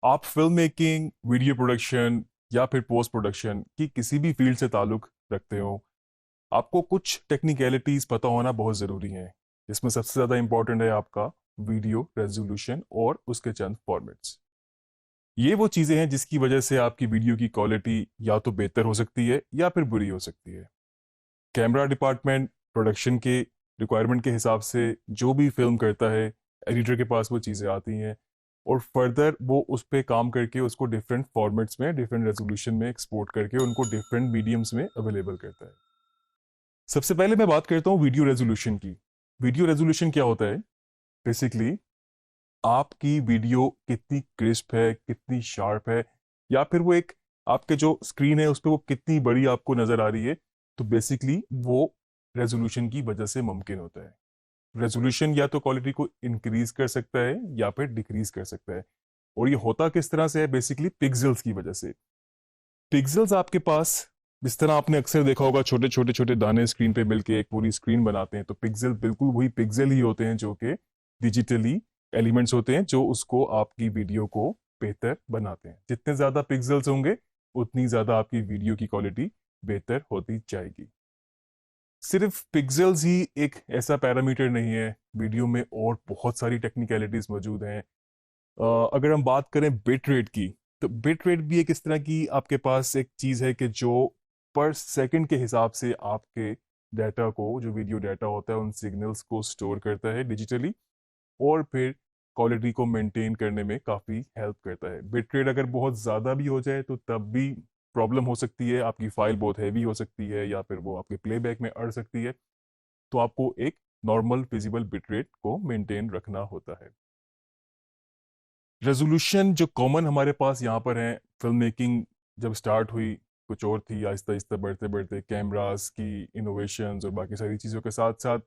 आप film making, video production या फिर पोस्ट प्रोडक्शन की किसी भी फील्ड से ताल्लुक रखते हो, आपको कुछ टेक्निकलिटीज पता होना बहुत ज़रूरी है। इसमें सबसे ज़्यादा इंपॉर्टेंट है आपका वीडियो रेजोल्यूशन और उसके चंद फॉर्मेट्स। ये वो चीज़ें हैं जिसकी वजह से आपकी वीडियो की क्वालिटी या तो बेहतर हो सकती है या फिर बुरी हो सकती है। कैमरा डिपार्टमेंट प्रोडक्शन के रिक्वायरमेंट के हिसाब से जो भी फिल्म करता है, एडिटर के पास वो चीज़ें आती हैं और फर्दर वो उस पर काम करके उसको डिफरेंट फॉर्मेट्स में, डिफरेंट रेजोल्यूशन में एक्सपोर्ट करके उनको डिफरेंट मीडियम्स में अवेलेबल करता है। सबसे पहले मैं बात करता हूँ वीडियो रेजोल्यूशन की। वीडियो रेजोल्यूशन क्या होता है? बेसिकली आपकी वीडियो कितनी क्रिस्प है, कितनी शार्प है, या फिर वो एक आपके जो स्क्रीन है उस पर वो कितनी बड़ी आपको नजर आ रही है। तो बेसिकली वो रेजोल्यूशन की वजह से मुमकिन होता है। रेजोल्यूशन या तो क्वालिटी को इंक्रीज कर सकता है या फिर डिक्रीज कर सकता है। और ये होता किस तरह से है? बेसिकली पिक्सेल्स की वजह से। पिक्सेल्स आपके पास, जिस तरह आपने अक्सर देखा होगा छोटे छोटे छोटे दाने स्क्रीन पे मिलके एक पूरी स्क्रीन बनाते हैं, तो पिक्सल बिल्कुल वही पिक्सल ही होते हैं जो कि डिजिटली एलिमेंट्स होते हैं जो उसको आपकी वीडियो को बेहतर बनाते हैं। जितने ज्यादा पिक्सल्स होंगे उतनी ज्यादा आपकी वीडियो की क्वालिटी बेहतर होती जाएगी। सिर्फ पिक्सल्स ही एक ऐसा पैरामीटर नहीं है, वीडियो में और बहुत सारी टेक्निकलिटीज मौजूद हैं। अगर हम बात करें बिट रेट की, तो बिट रेट भी एक इस तरह की आपके पास एक चीज है कि जो पर सेकंड के हिसाब से आपके डाटा को, जो वीडियो डाटा होता है उन सिग्नल्स को स्टोर करता है डिजिटली और फिर क्वालिटी को मेंटेन करने में काफ़ी हेल्प करता है। बिट रेट अगर बहुत ज़्यादा भी हो जाए तो तब भी प्रॉब्लम हो सकती है, आपकी फाइल बहुत हैवी हो सकती है या फिर वो आपके प्लेबैक में अड़ सकती है। तो आपको एक नॉर्मल फिजिबल बिट रेट को मेंटेन रखना होता है। रेजोल्यूशन जो कॉमन हमारे पास यहाँ पर है, फिल्म मेकिंग जब स्टार्ट हुई कुछ और थी, आहिस्ता आहिस्ता बढ़ते बढ़ते कैमरास की इनोवेशंस और बाकी सारी चीज़ों के साथ साथ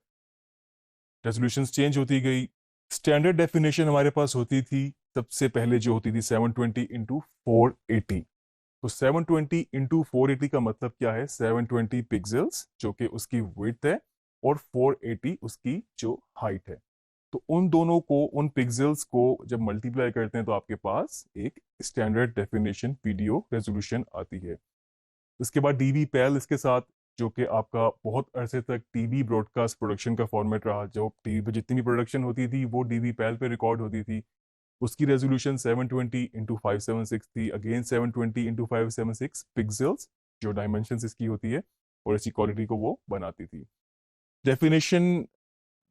रेजोल्यूशंस चेंज होती गई। स्टैंडर्ड डेफिनेशन हमारे पास होती थी सबसे पहले, जो होती थी 720 इंटू 480। तो 720 इंटू 480 का मतलब क्या है? 720 पिक्सल्स जो कि उसकी विड्थ है और 480 उसकी जो हाइट है। तो उन दोनों को, उन पिक्सल्स को जब मल्टीप्लाई करते हैं तो आपके पास एक स्टैंडर्ड डेफिनेशन वीडियो रेजोल्यूशन आती है। उसके बाद डीवी पैल इसके साथ, जो कि आपका बहुत अरसे तक टीवी ब्रॉडकास्ट प्रोडक्शन का फॉर्मेट रहा। जो टीवी पे जितनी भी प्रोडक्शन होती थी वो डीवी पैल पे रिकॉर्ड होती थी। उसकी रेजोल्यूशन 720 इंटू 576 थी, अगेन 720 इंटू 576 पिक्सल्स जो डायमेंशन इसकी होती है, और इसी क्वालिटी को वो बनाती थी। डेफिनेशन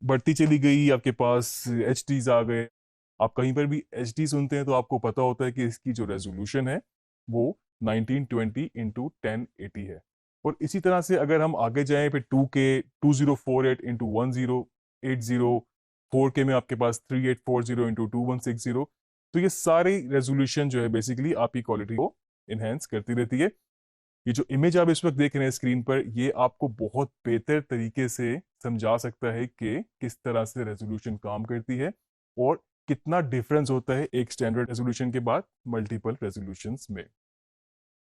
बढ़ती चली गई, आपके पास एच डीज आ गए। आप कहीं पर भी एच डी सुनते हैं तो आपको पता होता है कि इसकी जो रेजोल्यूशन है वो 1920 इंटू 1080 है। और इसी तरह से अगर हम आगे जाएं फिर 2K 2048 इंटू 1080, 4K में आपके पास 3840 इंटू 2160। तो ये सारी रेजोल्यूशन जो है बेसिकली आपकी क्वालिटी को इनहेंस करती रहती है। ये जो इमेज आप इस वक्त देख रहे हैं स्क्रीन पर, ये आपको बहुत बेहतर तरीके से समझा सकता है कि किस तरह से रेजोल्यूशन काम करती है और कितना डिफरेंस होता है एक स्टैंडर्ड रेजोल्यूशन के बाद मल्टीपल रेजोल्यूशंस में।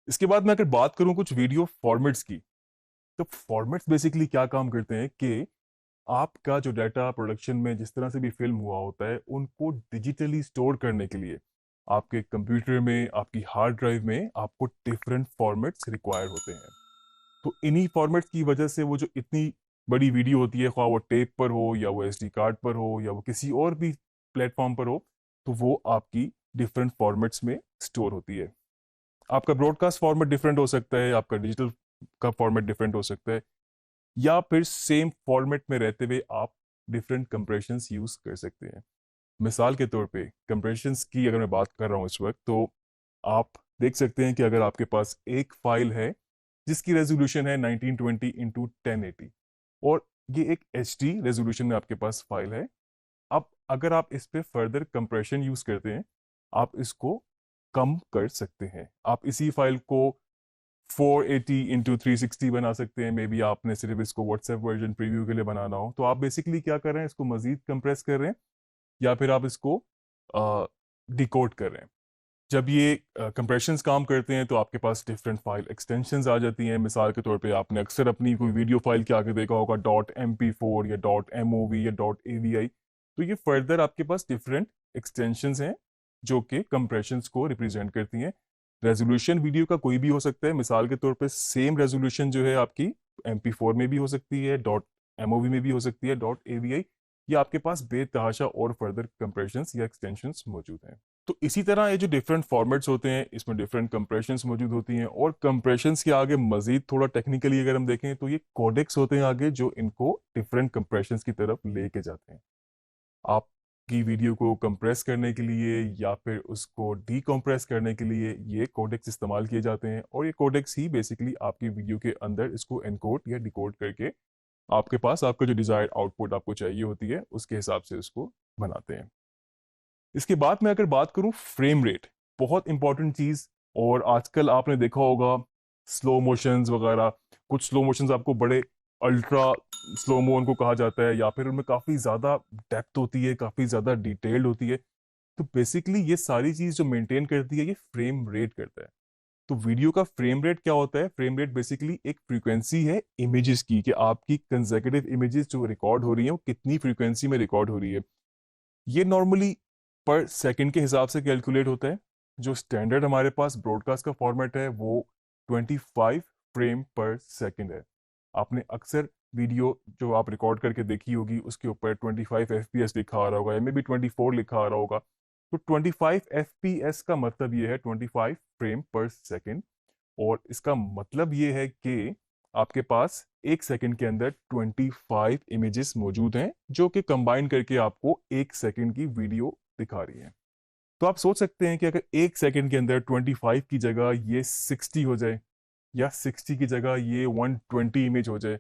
इसके बाद मैं अगर बात करूं कुछ वीडियो फॉर्मेट्स की, तो फॉर्मेट्स बेसिकली क्या काम करते हैं कि आपका जो डाटा प्रोडक्शन में जिस तरह से भी फिल्म हुआ होता है उनको डिजिटली स्टोर करने के लिए आपके कंप्यूटर में, आपकी हार्ड ड्राइव में आपको डिफरेंट फॉर्मेट्स रिक्वायर होते हैं। तो इन्हीं फॉर्मेट्स की वजह से वो जो इतनी बड़ी वीडियो होती है, ख्वाह वो टेप पर हो या वो एसडी कार्ड पर हो या वो किसी और भी प्लेटफॉर्म पर हो, तो वो आपकी डिफरेंट फॉर्मेट्स में स्टोर होती है। आपका ब्रॉडकास्ट फॉर्मेट डिफरेंट हो सकता है, आपका डिजिटल का फॉर्मेट डिफरेंट हो सकता है, या फिर सेम फॉर्मेट में रहते हुए आप डिफरेंट कंप्रेशंस यूज कर सकते हैं। मिसाल के तौर पे कंप्रेशंस की अगर मैं बात कर रहा हूँ इस वक्त, तो आप देख सकते हैं कि अगर आपके पास एक फाइल है जिसकी रेजोल्यूशन है 1920 इंटू 1080 और ये एक एच डी रेजोल्यूशन में आपके पास फाइल है। अब अगर आप इस पे फर्दर कंप्रेशन यूज करते हैं, आप इसको कम कर सकते हैं। आप इसी फाइल को 480 इंटू 360 बना सकते हैं। मे बी आपने सिर्फ इसको व्हाट्सएप वर्जन प्रीव्यू के लिए बनाना हो, तो आप बेसिकली क्या कर रहे हैं, इसको मजीद कंप्रेस कर रहे हैं या फिर आप इसको डिकोड कर रहे हैं। जब ये कंप्रेशंस काम करते हैं तो आपके पास डिफरेंट फाइल एक्सटेंशंस आ जाती हैं। मिसाल के तौर पे आपने अक्सर अपनी कोई वीडियो फाइल के आगे देखा होगा .mp4 या .mov या .avi। तो ये फर्दर आपके पास डिफरेंट एक्सटेंशंस हैं जो कि कंप्रेशंस को रिप्रेजेंट करती हैं। रेजोल्यूशन वीडियो का कोई भी हो सकता है, मिसाल के तौर पे सेम रेजोल्यूशन जो है आपकी MP4 में भी हो सकती है, .mov में भी हो सकती है, .avi, या आपके पास बेतहाशा और फर्दर कंप्रेशंस या एक्सटेंशंस मौजूद हैं। तो इसी तरह ये जो डिफरेंट फॉर्मेट्स होते हैं, इसमें डिफरेंट कंप्रेशंस मौजूद होती हैं, और कंप्रेशंस के आगे मजीद थोड़ा टेक्निकली अगर हम देखें तो ये कोडेक्स होते हैं आगे, जो इनको डिफरेंट कंप्रेशंस की तरफ लेके जाते हैं। आपकी वीडियो को कंप्रेस करने के लिए या फिर उसको डीकंप्रेस करने के लिए ये कोडेक्स इस्तेमाल किए जाते हैं, और ये कोडेक्स ही बेसिकली आपकी वीडियो के अंदर इसको एनकोड या डिकोड करके आपके पास आपका जो डिजायर्ड आउटपुट आपको चाहिए होती है उसके हिसाब से उसको बनाते हैं। इसके बाद मैं अगर बात करूं फ्रेम रेट, बहुत इंपॉर्टेंट चीज। और आजकल आपने देखा होगा स्लो मोशंस वगैरह, कुछ स्लो मोशंस आपको बड़े अल्ट्रा स्लो मो उनको कहा जाता है, या फिर उनमें काफी ज्यादा डेप्थ होती है, काफी ज्यादा डिटेल्ड होती है। तो बेसिकली ये सारी चीज जो मेंटेन करती है ये फ्रेम रेट करता है। तो वीडियो का फ्रेम रेट क्या होता है? फ्रेम रेट बेसिकली एक फ्रीक्वेंसी है इमेजेस की, कि आपकी कंसेक्यूटिव इमेजेस जो रिकॉर्ड हो रही हैं वो कितनी फ्रीक्वेंसी में रिकॉर्ड हो रही है। ये नॉर्मली पर सेकंड के हिसाब से कैलकुलेट होता है। जो स्टैंडर्ड हमारे पास ब्रॉडकास्ट का फॉर्मेट है वो 25 फ्रेम पर सेकंड है। आपने अक्सर वीडियो जो आप रिकॉर्ड करके देखी होगी उसके ऊपर 25 FPS लिखा आ रहा होगा, या मे बी 24 लिखा आ रहा होगा। तो 25 FPS का मतलब ये है 25 फ्रेम पर सेकंड। और इसका मतलब ये है कि आपके पास एक सेकंड के अंदर 25 इमेजेस मौजूद हैं, जो कि कंबाइन करके आपको एक सेकंड की वीडियो दिखा रही है। तो आप सोच सकते हैं कि अगर एक सेकंड के अंदर 25 की जगह ये 60 हो जाए, या 60 की जगह ये 120 इमेज हो जाए,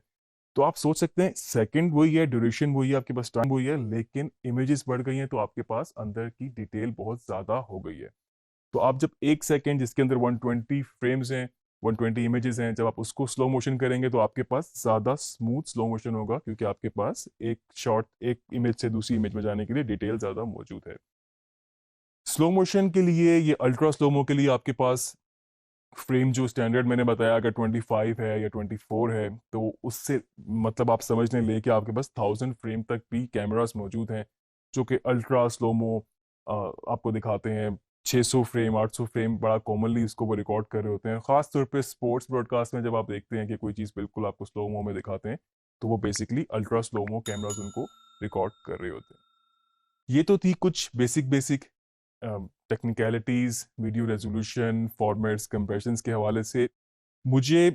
तो आप सोच सकते हैं सेकंड वही है, ड्यूरेशन वही है, आपके पास टाइम वही है, लेकिन इमेजेस बढ़ गई हैं, तो आपके पास अंदर की डिटेल बहुत ज्यादा हो गई है। तो आप जब एक सेकेंड जिसके अंदर 120 फ्रेम्स हैं, 120 इमेजेस हैं, जब आप उसको स्लो मोशन करेंगे तो आपके पास ज्यादा स्मूथ स्लो मोशन होगा, क्योंकि आपके पास एक शॉट एक इमेज से दूसरी इमेज में जाने के लिए डिटेल ज्यादा मौजूद है। स्लो मोशन के लिए, ये अल्ट्रा स्लोमो के लिए आपके पास फ्रेम जो स्टैंडर्ड मैंने बताया, अगर 25 है या 24 है, तो उससे मतलब आप समझ लें कि आपके पास 1000 फ्रेम तक भी कैमरास मौजूद हैं, जो कि अल्ट्रा स्लोमो आपको दिखाते हैं। 600 फ्रेम, 800 फ्रेम बड़ा कॉमनली इसको वो रिकॉर्ड कर रहे होते हैं। खास तौर पे स्पोर्ट्स ब्रॉडकास्ट में जब आप देखते हैं कि कोई चीज़ बिल्कुल आपको स्लोमो में दिखाते हैं, तो वो बेसिकली अल्ट्रा स्लोमो कैमरास उनको रिकॉर्ड कर रहे होते हैं। ये तो थी कुछ basic basic technicalities video resolution, formats, compressions के हवाले से। मुझे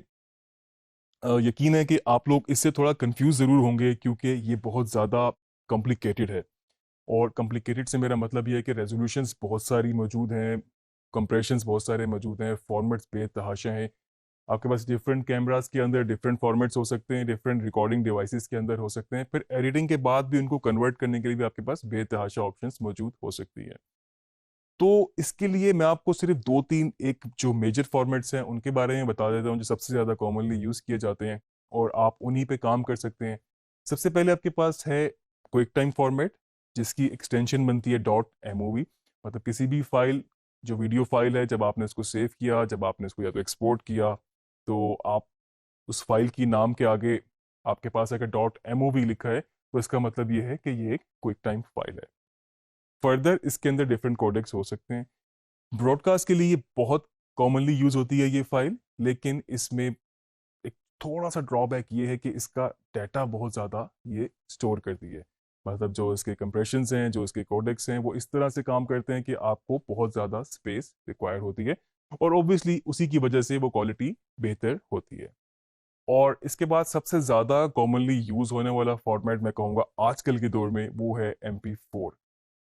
यकीन है कि आप लोग इससे थोड़ा कंफ्यूज ज़रूर होंगे, क्योंकि ये बहुत ज़्यादा कॉम्प्लिकेटेड है। और कॉम्प्लिकेटेड से मेरा मतलब ये है कि रेजोल्यूशंस बहुत सारी मौजूद हैं, कंप्रेशंस बहुत सारे मौजूद हैं, फॉर्मेट्स बेतहाशा हैं। आपके पास डिफरेंट कैमरास के अंदर डिफरेंट फॉर्मेट्स हो सकते हैं, डिफरेंट रिकॉर्डिंग डिवाइसेस के अंदर हो सकते हैं, फिर एडिटिंग के बाद भी उनको कन्वर्ट करने के लिए भी आपके पास बेतहाशा ऑप्शंस मौजूद हो सकती है। तो इसके लिए मैं आपको सिर्फ दो तीन एक जो मेजर फॉर्मेट्स हैं उनके बारे में बता देता हूँ, जो सबसे ज़्यादा कॉमनली यूज़ किए जाते हैं, और आप उन्हीं पे काम कर सकते हैं। सबसे पहले आपके पास है क्विक टाइम फॉर्मेट, जिसकी एक्सटेंशन बनती है .mov। मतलब किसी भी फाइल, जो वीडियो फाइल है, जब आपने उसको सेव किया, जब आपने उसको या तो एक्सपोर्ट किया, तो आप उस फाइल की नाम के आगे आपके पास अगर .mov लिखा है, तो इसका मतलब ये है कि ये एक क्विक टाइम फाइल है। फर्दर इसके अंदर डिफरेंट कोडेक्स हो सकते हैं। ब्रॉडकास्ट के लिए ये बहुत कॉमनली यूज होती है ये फाइल, लेकिन इसमें एक थोड़ा सा ड्रॉबैक ये है कि इसका डाटा बहुत ज़्यादा ये स्टोर करती है। मतलब जो इसके कंप्रेशंस हैं, जो इसके कोडेक्स हैं, वो इस तरह से काम करते हैं कि आपको बहुत ज़्यादा स्पेस रिक्वायर होती है, और ऑब्वियसली उसी की वजह से वो क्वालिटी बेहतर होती है। और इसके बाद सबसे ज़्यादा कॉमनली यूज होने वाला फॉर्मेट मैं कहूँगा आजकल के दौर में, वो है MP4।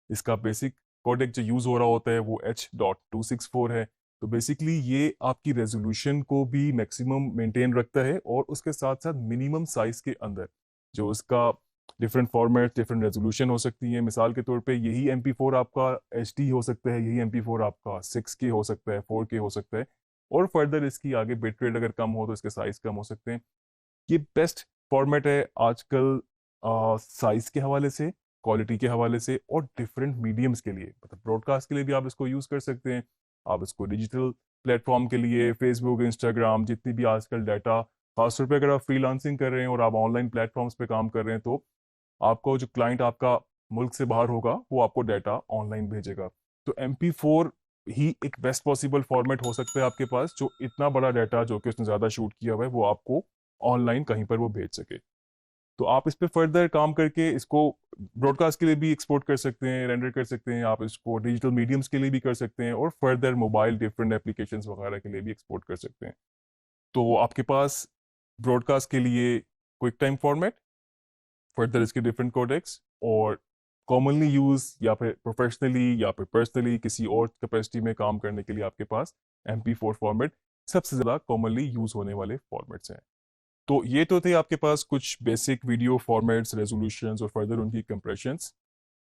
इसका बेसिक कोडेक जो यूज़ हो रहा होता है वो H.264 है। तो बेसिकली ये आपकी रेजोल्यूशन को भी मैक्सिमम मेंटेन रखता है, और उसके साथ साथ मिनिमम साइज के अंदर जो उसका डिफरेंट फॉर्मेट, डिफरेंट रेजोल्यूशन हो सकती है। मिसाल के तौर पे यही MP4 आपका HD हो सकता है, यही MP4 आपका 6K हो सकता है, 4K हो सकता है, और फर्दर इसकी आगे बिट रेट अगर कम हो तो इसके साइज कम हो सकते हैं। ये बेस्ट फॉर्मेट है आजकल, साइज के हवाले से, क्वालिटी के हवाले से, और डिफरेंट मीडियम्स के लिए। मतलब ब्रॉडकास्ट के लिए भी आप इसको यूज़ कर सकते हैं, आप इसको डिजिटल प्लेटफॉर्म के लिए, फेसबुक, इंस्टाग्राम, जितनी भी आजकल डाटा, खासतौर पे अगर आप फ्रीलांसिंग कर रहे हैं और आप ऑनलाइन प्लेटफॉर्म्स पे काम कर रहे हैं, तो आपको जो क्लाइंट आपका मुल्क से बाहर होगा वो आपको डाटा ऑनलाइन भेजेगा। तो MP4 ही एक बेस्ट पॉसिबल फॉर्मेट हो सकता है आपके पास, जो इतना बड़ा डाटा जो कि उसने ज़्यादा शूट किया हुआ है वो आपको ऑनलाइन कहीं पर वो भेज सके। तो आप इस पे फर्दर काम करके इसको ब्रॉडकास्ट के लिए भी एक्सपोर्ट कर सकते हैं, रेंडर कर सकते हैं, आप इसको डिजिटल मीडियम्स के लिए भी कर सकते हैं और फर्दर मोबाइल डिफरेंट एप्लीकेशंस वगैरह के लिए भी एक्सपोर्ट कर सकते हैं। तो आपके पास ब्रॉडकास्ट के लिए क्विक टाइम फॉर्मेट, फर्दर इसके डिफरेंट कोडेक्स, और कॉमनली यूज या फिर प्रोफेशनली या फिर पर्सनली किसी और कैपेसिटी में काम करने के लिए आपके पास MP4 फॉर्मेट सबसे ज़्यादा कॉमनली यूज होने वाले फॉर्मेट्स हैं। तो ये तो थे आपके पास कुछ बेसिक वीडियो फॉर्मेट्स, रेजोल्यूशंस और फर्दर उनकी कंप्रेशंस।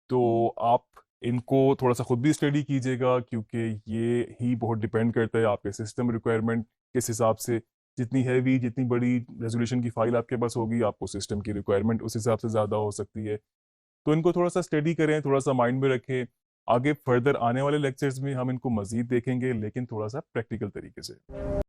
तो आप इनको थोड़ा सा खुद भी स्टडी कीजिएगा, क्योंकि ये ही बहुत डिपेंड करता है आपके सिस्टम रिक्वायरमेंट किस हिसाब से। जितनी हैवी, जितनी बड़ी रेजोल्यूशन की फाइल आपके पास होगी, आपको सिस्टम की रिक्वायरमेंट उस हिसाब से ज़्यादा हो सकती है। तो इनको थोड़ा सा स्टडी करें, थोड़ा सा माइंड में रखें। आगे फर्दर आने वाले लेक्चर्स में हम इनको मज़ीद देखेंगे, लेकिन थोड़ा सा प्रैक्टिकल तरीके से।